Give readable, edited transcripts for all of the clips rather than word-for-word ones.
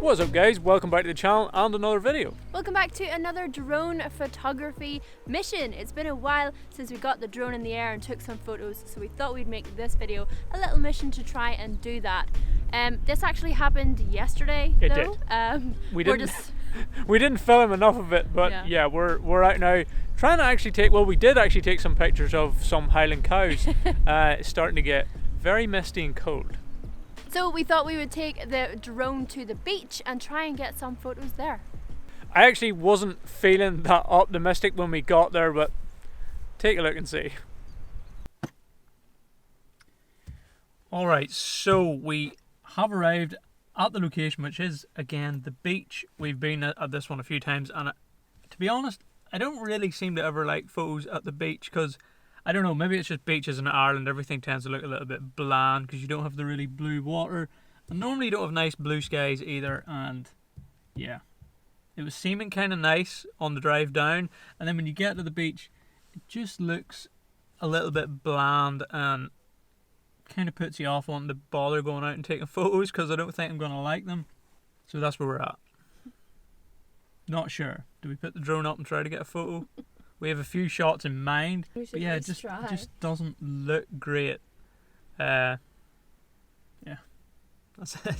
What's up guys, welcome back to the channel and another video. Welcome back to another drone photography mission. It's been a while since we got the drone in the air and took some photos, so we thought we'd make this video a little mission to try and do that. This actually happened yesterday though. We didn't film enough of it, but yeah, we're out now trying to actually take, well, we did actually take some pictures of some Highland cows. It's starting to get very misty and cold. So we thought we would take the drone to the beach and try and get some photos there. I actually wasn't feeling that optimistic when we got there, but take a look and see. Alright, so we have arrived at the location, which is again the beach. We've been at this one a few times, and to be honest, I don't really seem to ever like photos at the beach because I don't know, maybe it's just beaches in Ireland, everything tends to look a little bit bland because you don't have the really blue water, and normally you don't have nice blue skies either. And yeah, it was seeming kind of nice on the drive down, and then when you get to the beach it just looks a little bit bland and kind of puts you off wanting to bother going out and taking photos because I don't think I'm going to like them. So that's where we're at. Not sure, do we put the drone up and try to get a photo? We have a few shots in mind, but yeah, it just doesn't look great. Yeah, that's it.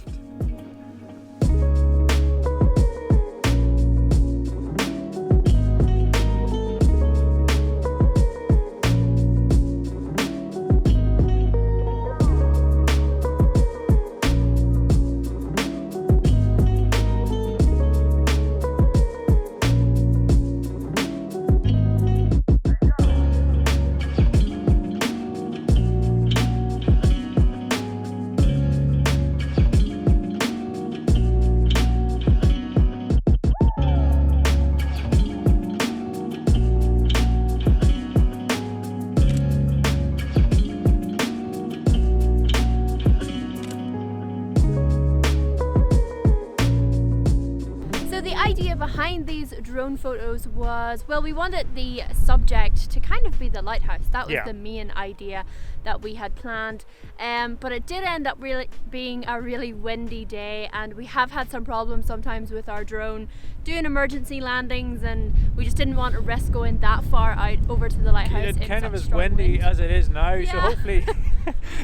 Behind these drone photos was, well, we wanted the subject to kind of be the lighthouse. That was the main idea that we had planned, but it did end up really being a really windy day, and we have had some problems sometimes with our drone doing emergency landings, and we just didn't want to risk going that far out over to the lighthouse. It's kind of as windy as it is now, so hopefully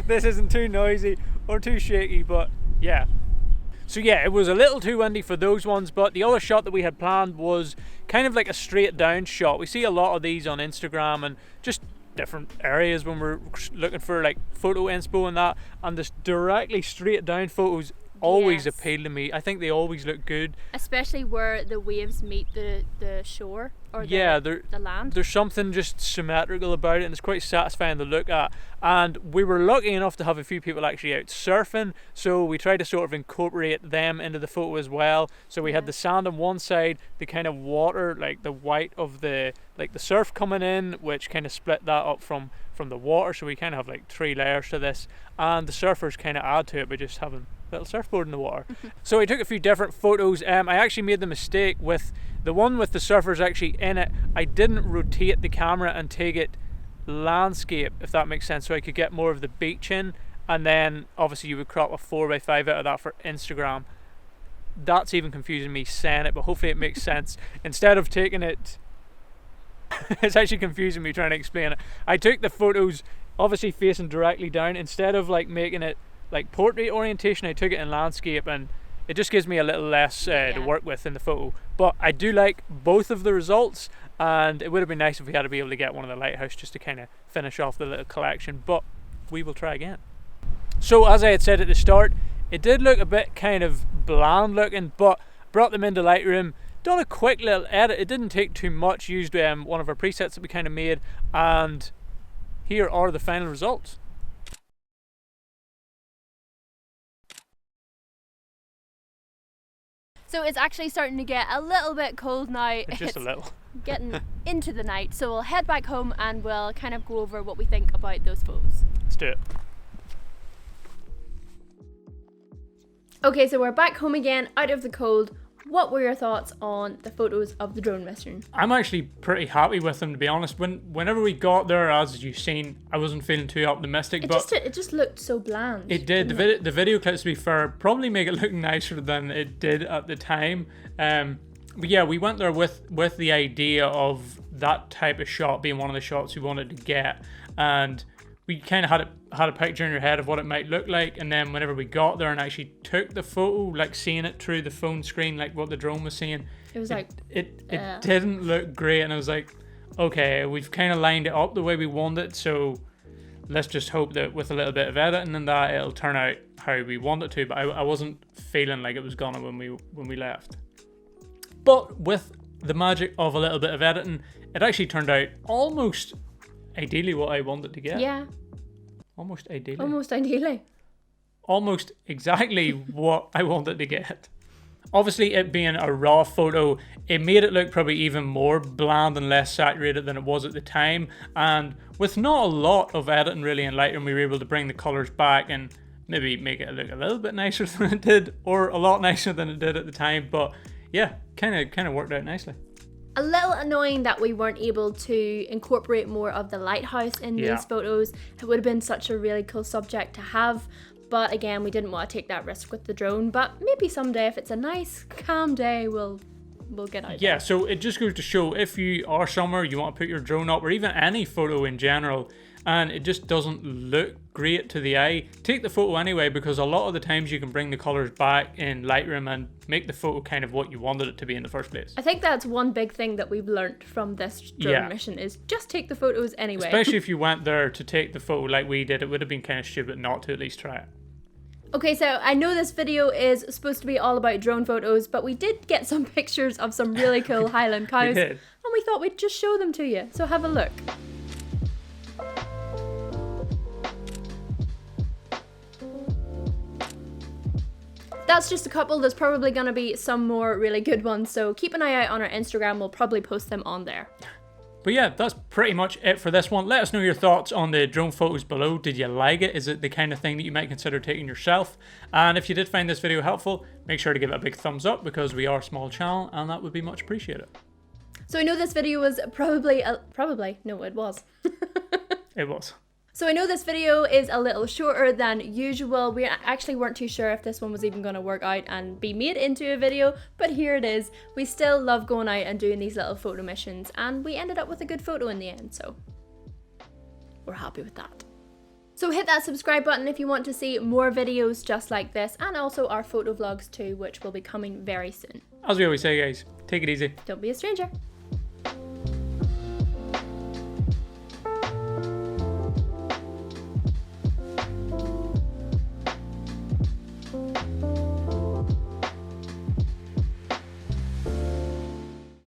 this isn't too noisy or too shaky, but yeah. So yeah, it was a little too windy for those ones, but the other shot that we had planned was kind of like a straight down shot. We see a lot of these on Instagram and just different areas when we're looking for like photo inspo and that, and this directly straight down photos always appeal to me. I think they always look good, especially where the waves meet the shore or the land. There's something just symmetrical about it, and it's quite satisfying to look at. And we were lucky enough to have a few people actually out surfing, so we tried to sort of incorporate them into the photo as well. So we had the sand on one side, the kind of water, like the white of the surf coming in, which kind of split that up from the water. So we kind of have like 3 layers to this, and the surfers kind of add to it by just having little surfboard in the water. So I took a few different photos. I actually made the mistake with the one with the surfers actually in it. I didn't rotate the camera and take it landscape, if that makes sense, so I could get more of the beach in, and then obviously you would crop a 4x5 out of that for Instagram. That's even confusing me saying it, but hopefully it makes sense. Instead of taking it it's actually confusing me trying to explain it. I took the photos obviously facing directly down. Instead of like making it like portrait orientation, I took it in landscape, and it just gives me a little less to work with in the photo. But I do like both of the results, and it would have been nice if we had to be able to get one of the lighthouse just to kind of finish off the little collection, but we will try again. So as I had said at the start, it did look a bit kind of bland looking, but brought them into Lightroom, done a quick little edit. It didn't take too much, used one of our presets that we kind of made, and here are the final results. So it's actually starting to get a little bit cold now. It's just a little. Getting into the night, so we'll head back home and we'll kind of go over what we think about those photos. Let's do it. Okay, so we're back home again, out of the cold. what were your thoughts on the photos of the drone mission? I'm actually pretty happy with them, to be honest. Whenever we got there, as you've seen, I wasn't feeling too optimistic. It just looked so bland. It did. The video clips, to be fair, probably make it look nicer than it did at the time. But yeah, we went there with the idea of that type of shot being one of the shots we wanted to get, and we kind of had a picture in your head of what it might look like. And then whenever we got there and actually took the photo, like seeing it through the phone screen, like what the drone was seeing, it was like it didn't look great. And I was like, okay, we've kind of lined it up the way we wanted it, so let's just hope that with a little bit of editing and that, it'll turn out how we want it to. But I wasn't feeling like it was gonna when we left. But with the magic of a little bit of editing, it actually turned out almost ideally what I wanted to get. Yeah. Almost ideally. Almost ideally. Almost exactly what I wanted to get. Obviously, it being a raw photo, it made it look probably even more bland and less saturated than it was at the time. And with not a lot of editing really in Lightroom, we were able to bring the colors back and maybe make it look a little bit nicer than it did, or a lot nicer than it did at the time. But yeah, kind of worked out nicely. A little annoying that we weren't able to incorporate more of the lighthouse in these photos. It would have been such a really cool subject to have, but again, we didn't want to take that risk with the drone. But maybe someday, if it's a nice calm day, we'll get out there. So it just goes to show, if you are somewhere, you want to put your drone up, or even any photo in general, and it just doesn't look great to the eye, take the photo anyway, because a lot of the times you can bring the colors back in Lightroom and make the photo kind of what you wanted it to be in the first place. I think that's one big thing that we've learned from this drone mission, is just take the photos anyway. Especially if you went there to take the photo like we did, it would have been kind of stupid not to at least try it. Okay, so I know this video is supposed to be all about drone photos, but we did get some pictures of some really cool Highland cows, We did. and we thought we'd just show them to you. So have a look. That's just a couple. There's probably going to be some more really good ones, so keep an eye out on our Instagram. We'll probably post them on there. But yeah, that's pretty much it for this one. Let us know your thoughts on the drone photos below. Did you like it? Is it the kind of thing that you might consider taking yourself? And if you did find this video helpful, make sure to give it a big thumbs up, because we are a small channel and that would be much appreciated. So I know this video was no, it was. It was. So I know this video is a little shorter than usual. We actually weren't too sure if this one was even going to work out and be made into a video, but here it is. We still love going out and doing these little photo missions, and we ended up with a good photo in the end, so we're happy with that. So hit that subscribe button if you want to see more videos just like this, and also our photo vlogs too, which will be coming very soon. As we always say, guys, take it easy. Don't be a stranger.